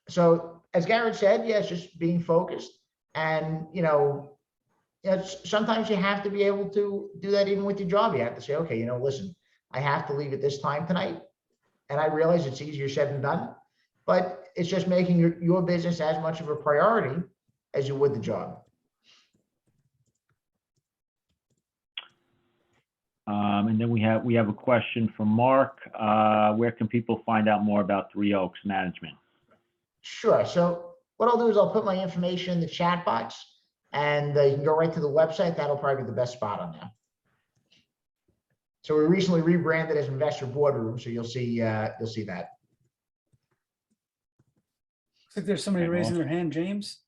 So as Garrett said, yes, just being focused, and sometimes you have to be able to do that even with your job. You have to say, okay, listen, I have to leave at this time tonight, and I realize it's easier said than done, but it's just making your business as much of a priority as you would the job. And then we have a question from Mark. Where can people find out more about Three Oaks Management? Sure. So what I'll do is I'll put my information in the chat box, and you can go right to the website. That'll probably be the best spot on there. So we recently rebranded as Investor Boardroom, so you'll see that. Looks like there's somebody raising their hand, James.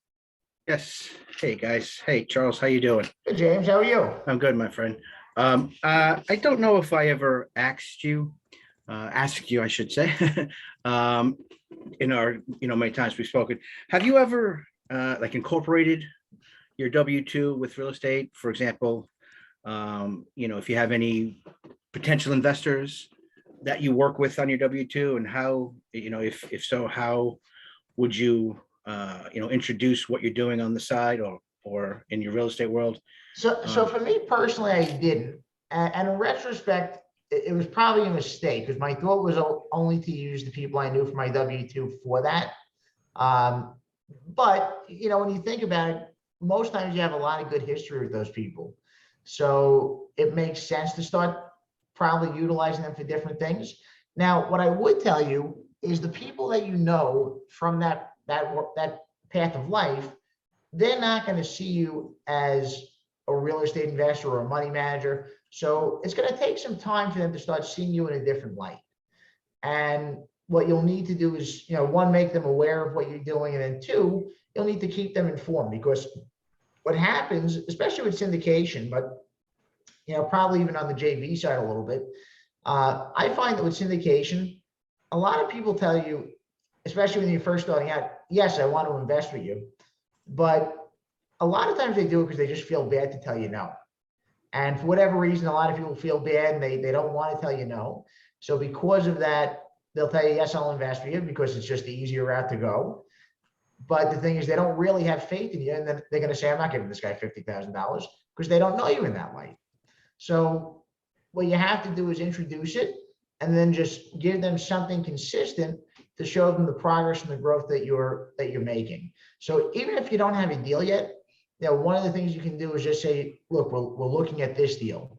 Yes. Hey, guys. Hey, Charles, how you doing? Hey, James, how are you? I'm good, my friend. I don't know if I ever asked you, I should say, in our, many times we've spoken. Have you ever incorporated your W-2 with real estate? For example, if you have any potential investors that you work with on your W-2, and how, if so, how would you, introduce what you're doing on the side or in your real estate world? So for me personally, I didn't. And in retrospect, it was probably a mistake, because my thought was only to use the people I knew for my W-2 for that. But, when you think about it, most times you have a lot of good history with those people. So it makes sense to start probably utilizing them for different things. Now, what I would tell you is the people that you know from that path of life, they're not going to see you as a real estate investor or a money manager. So it's going to take some time for them to start seeing you in a different light. And what you'll need to do is, one, make them aware of what you're doing. And then two, you'll need to keep them informed, because what happens, especially with syndication, but, probably even on the JV side a little bit, I find that with syndication, a lot of people tell you, especially when you're first starting out, yes, I want to invest with you. But a lot of times they do it because they just feel bad to tell you no. And for whatever reason, a lot of people feel bad and they don't want to tell you no. So because of that, they'll tell you, yes, I'll invest with you because it's just the easier route to go. But the thing is, they don't really have faith in you. And then they're going to say, I'm not giving this guy $50,000 because they don't know you in that light. So what you have to do is introduce it and then just give them something consistent to show them the progress and the growth that you're making. So even if you don't have a deal yet, one of the things you can do is just say, look, we're looking at this deal.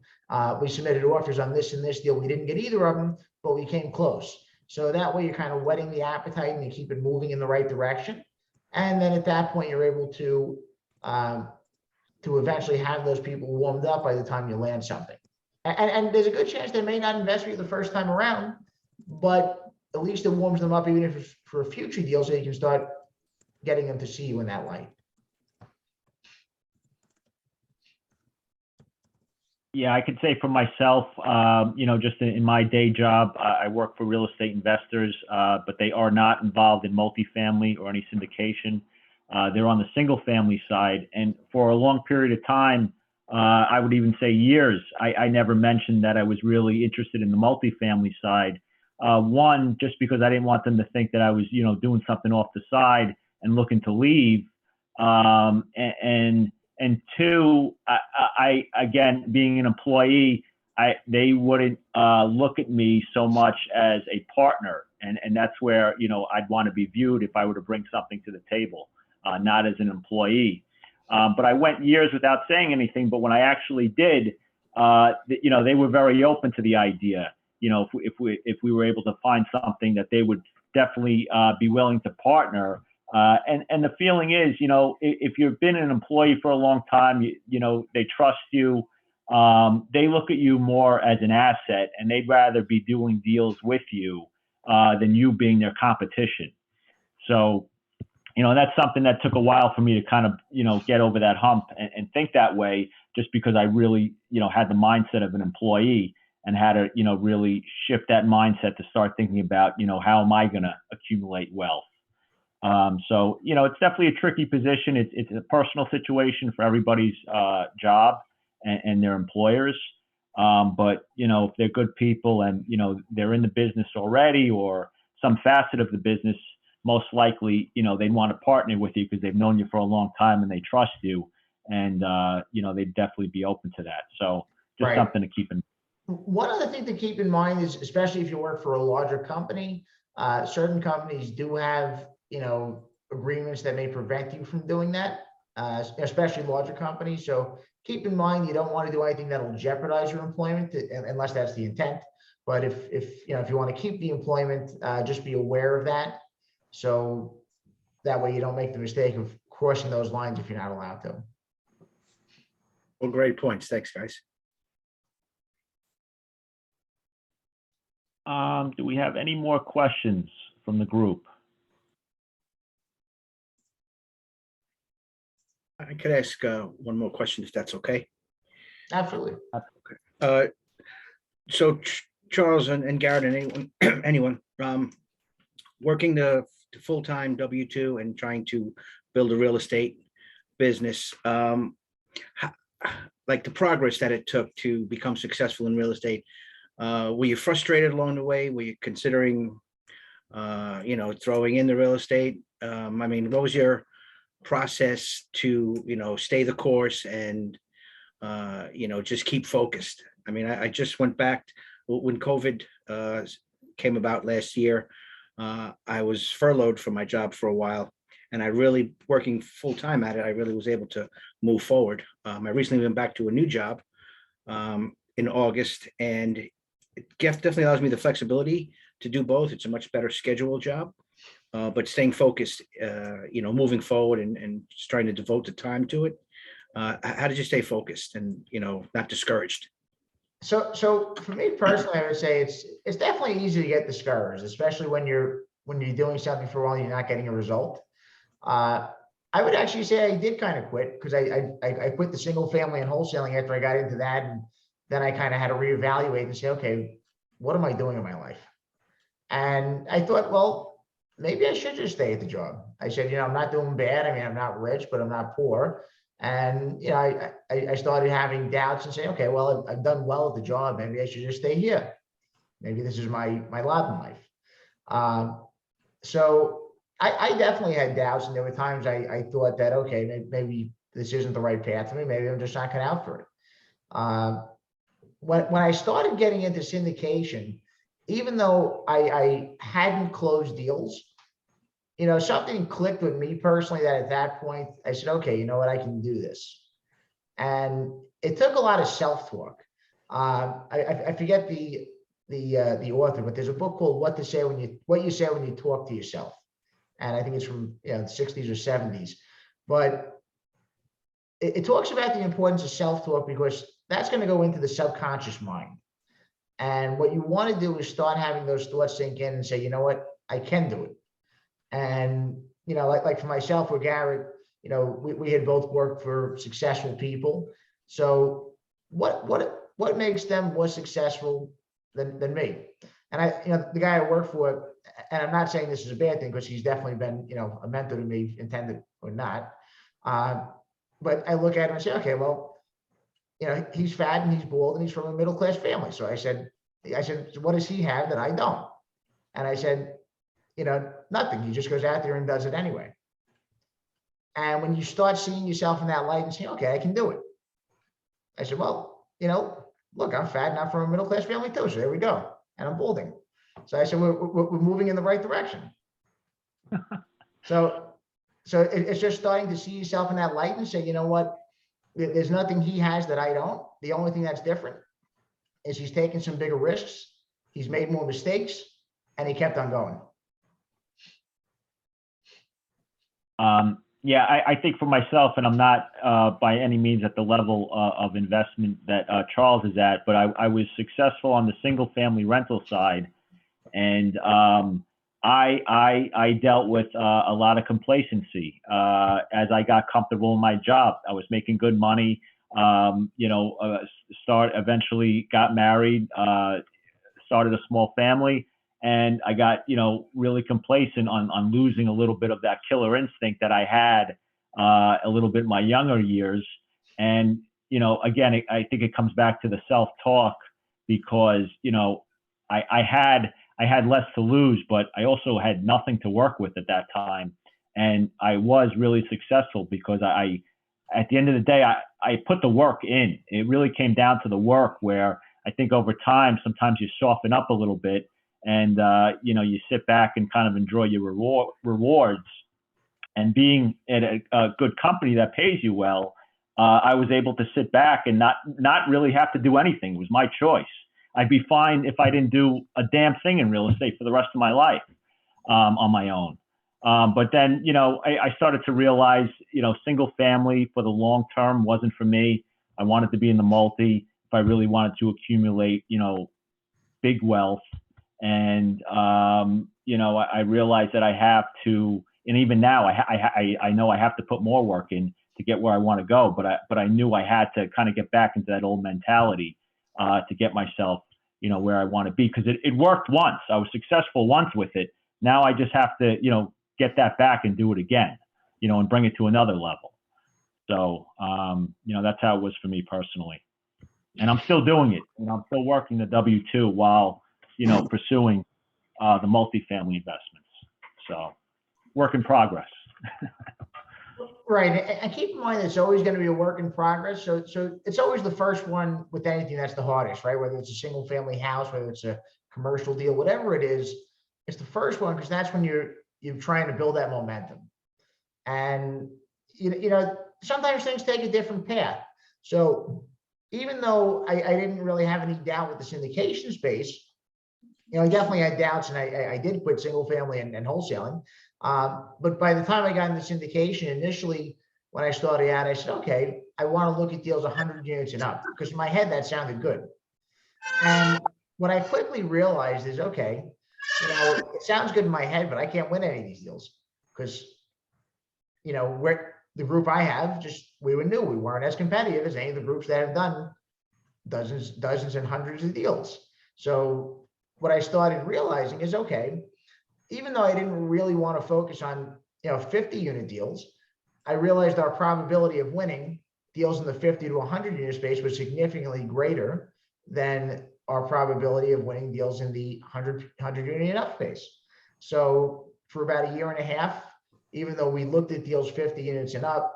We submitted offers on this and this deal. We didn't get either of them, but we came close. So that way you're kind of whetting the appetite and you keep it moving in the right direction. And then at that point, you're able to eventually have those people warmed up by the time you land something. And there's a good chance they may not invest with you the first time around, but at least it warms them up, even if it's for a future deal, so you can start getting them to see you in that light. Yeah, I could say for myself, just in my day job, I work for real estate investors, but they are not involved in multifamily or any syndication. They're on the single family side. And for a long period of time, I would even say years, I never mentioned that I was really interested in the multifamily side. One, just because I didn't want them to think that I was, doing something off the side and looking to leave. And two, I again, being an employee, they wouldn't look at me so much as a partner. And that's where, I'd want to be viewed if I were to bring something to the table, not as an employee. But I went years without saying anything. But when I actually did, they were very open to the idea. If we were able to find something that they would definitely be willing to partner. And the feeling is, if you've been an employee for a long time, they trust you. They look at you more as an asset, and they'd rather be doing deals with you than you being their competition. So, that's something that took a while for me to kind of, get over that hump and think that way, just because I really, had the mindset of an employee and had to, really shift that mindset to start thinking about, how am I going to accumulate wealth? So, it's definitely a tricky position. It's a personal situation for everybody's job and their employers. But, if they're good people and, they're in the business already or some facet of the business, most likely, they'd want to partner with you because they've known you for a long time and they trust you. And, they'd definitely be open to that. So just something to keep in mind. One other thing to keep in mind is, especially if you work for a larger company, certain companies do have, agreements that may prevent you from doing that, especially larger companies. So keep in mind, you don't want to do anything that will jeopardize your employment unless that's the intent. But if you want to keep the employment, just be aware of that. So that way you don't make the mistake of crossing those lines if you're not allowed to. Well, great points. Thanks, guys. Do we have any more questions from the group? I could ask one more question if that's okay. Absolutely. So Charles and Garrett and anyone working the full-time W-2 and trying to build a real estate business, like the progress that it took to become successful in real estate, were you frustrated along the way? Were you considering, throwing in the real estate? What was your process to, stay the course and, just keep focused? I just went back when COVID came about last year. I was furloughed from my job for a while, and I really, working full-time at it, I really was able to move forward. I recently went back to a new job in August, and it definitely allows me the flexibility to do both. It's a much better scheduled job, but staying focused, moving forward and just trying to devote the time to it. How did you stay focused and, not discouraged? So for me personally, I would say it's definitely easy to get discouraged, especially when you're doing something for a while and you're not getting a result. I would actually say I did kind of quit, because I quit the single family and wholesaling after I got into that, and then I kind of had to reevaluate and say, okay, what am I doing in my life? And I thought, well, maybe I should just stay at the job. I said, I'm not doing bad. I mean, I'm not rich, but I'm not poor. And, I started having doubts and saying, okay, well, I've done well at the job. Maybe I should just stay here. Maybe this is my lot in life. So I definitely had doubts. And there were times I thought that, okay, maybe this isn't the right path for me. Maybe I'm just not cut out for it. When I started getting into syndication, even though I hadn't closed deals, something clicked with me personally, that at that point I said, okay, you know what, I can do this. And it took a lot of self-talk. I forget the author, but there's a book called What You Say When You Talk to Yourself. And I think it's from the 60s or 70s. But it talks about the importance of self-talk, because that's going to go into the subconscious mind. And what you want to do is start having those thoughts sink in and say, you know what, I can do it. And, like for myself or Garrett, we had both worked for successful people. So what makes them more successful than me? And the guy I work for, and I'm not saying this is a bad thing, because he's definitely been, a mentor to me, intended or not. But I look at him and say, okay, well, he's fat and he's bald and he's from a middle-class family. So I said, so what does he have that I don't? And I said, nothing. He just goes out there and does it anyway. And when you start seeing yourself in that light and saying, okay, I can do it. I said, well, look, I'm fat and I'm from a middle-class family too. So there we go. And I'm balding. So I said, we're moving in the right direction. So it's just starting to see yourself in that light and say, you know what, there's nothing he has that I don't. The only thing that's different is he's taken some bigger risks. He's made more mistakes, and he kept on going. Yeah, I think for myself, and I'm not by any means at the level of investment that Charles is at, but I was successful on the single family rental side. And I dealt with a lot of complacency as I got comfortable in my job. I was making good money, eventually got married, started a small family. And I got, really complacent on losing a little bit of that killer instinct that I had a little bit in my younger years. And, again, I think it comes back to the self-talk, because, I had less to lose, but I also had nothing to work with at that time. And I was really successful because at the end of the day, I put the work in. It really came down to the work, where I think over time, sometimes you soften up a little bit. And, you sit back and kind of enjoy your rewards. And being at a good company that pays you well, I was able to sit back and not really have to do anything. It was my choice. I'd be fine if I didn't do a damn thing in real estate for the rest of my life on my own. But then, I started to realize, single family for the long term wasn't for me. I wanted to be in the multi if I really wanted to accumulate, big wealth. And, I realized that I have to, and even now I know I have to put more work in to get where I want to go, but I knew I had to kind of get back into that old mentality to get myself, where I want to be, because it worked once. I was successful once with it. Now I just have to, get that back and do it again, and bring it to another level. So, that's how it was for me personally. And I'm still doing it. I'm still working the W-2 while, pursuing the multifamily investments. So, work in progress. Right. And keep in mind, it's always going to be a work in progress. So it's always the first one with anything that's the hardest, right? Whether it's a single family house, whether it's a commercial deal, whatever it is, it's the first one, because that's when you're trying to build that momentum. And, sometimes things take a different path. So even though I didn't really have any doubt with the syndication space, I definitely had doubts, and I did quit single family and wholesaling. But by the time I got into syndication, initially, when I started out, I said, okay, I want to look at deals 100 units and up, because in my head, that sounded good. And what I quickly realized is, okay, it sounds good in my head, but I can't win any of these deals because, where the group I have, we were new. We weren't as competitive as any of the groups that have done dozens and hundreds of deals. So what I started realizing is, okay, even though I didn't really want to focus on, 50 unit deals, I realized our probability of winning deals in the 50 to 100 unit space was significantly greater than our probability of winning deals in the 100 unit and up space. So for about a year and a half, even though we looked at deals 50 units and up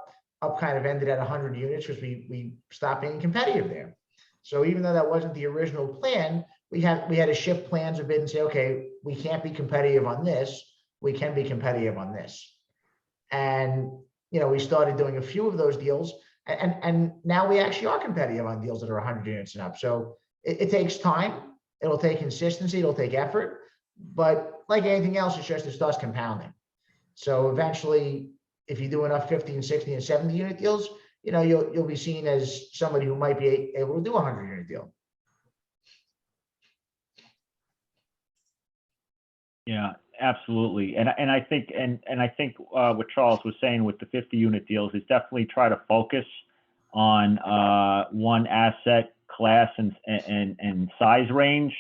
kind of ended at 100 units because we stopped being competitive there. So even though that wasn't the original plan, we had to shift plans a bit and say, okay, we can't be competitive on this. We can be competitive on this. And, we started doing a few of those deals, and now we actually are competitive on deals that are 100 units and up. So it takes time. It'll take consistency. It'll take effort. But like anything else, it starts compounding. So eventually, if you do enough 50 and 60 and 70 unit deals, you'll be seen as somebody who might be able to do a 100 unit deal. Yeah, absolutely. And I think what Charles was saying with the 50 unit deals is definitely try to focus on one asset class and size range.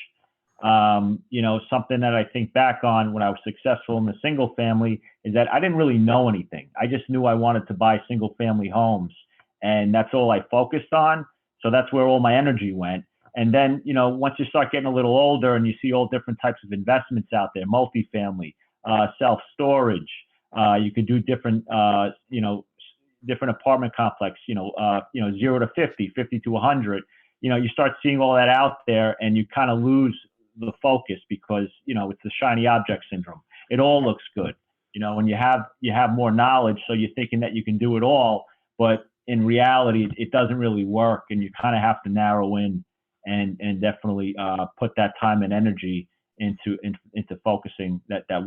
Something that I think back on when I was successful in the single family is that I didn't really know anything. I just knew I wanted to buy single family homes, and that's all I focused on. So that's where all my energy went. And then, once you start getting a little older and you see all different types of investments out there, multifamily, self-storage, you could do different, different apartment complex, 0 to 50, 50 to 100. You start seeing all that out there and you kind of lose the focus because, it's the shiny object syndrome. It all looks good, when you have more knowledge. So you're thinking that you can do it all, but in reality, it doesn't really work. And you kind of have to narrow in and definitely put that time and energy into focusing that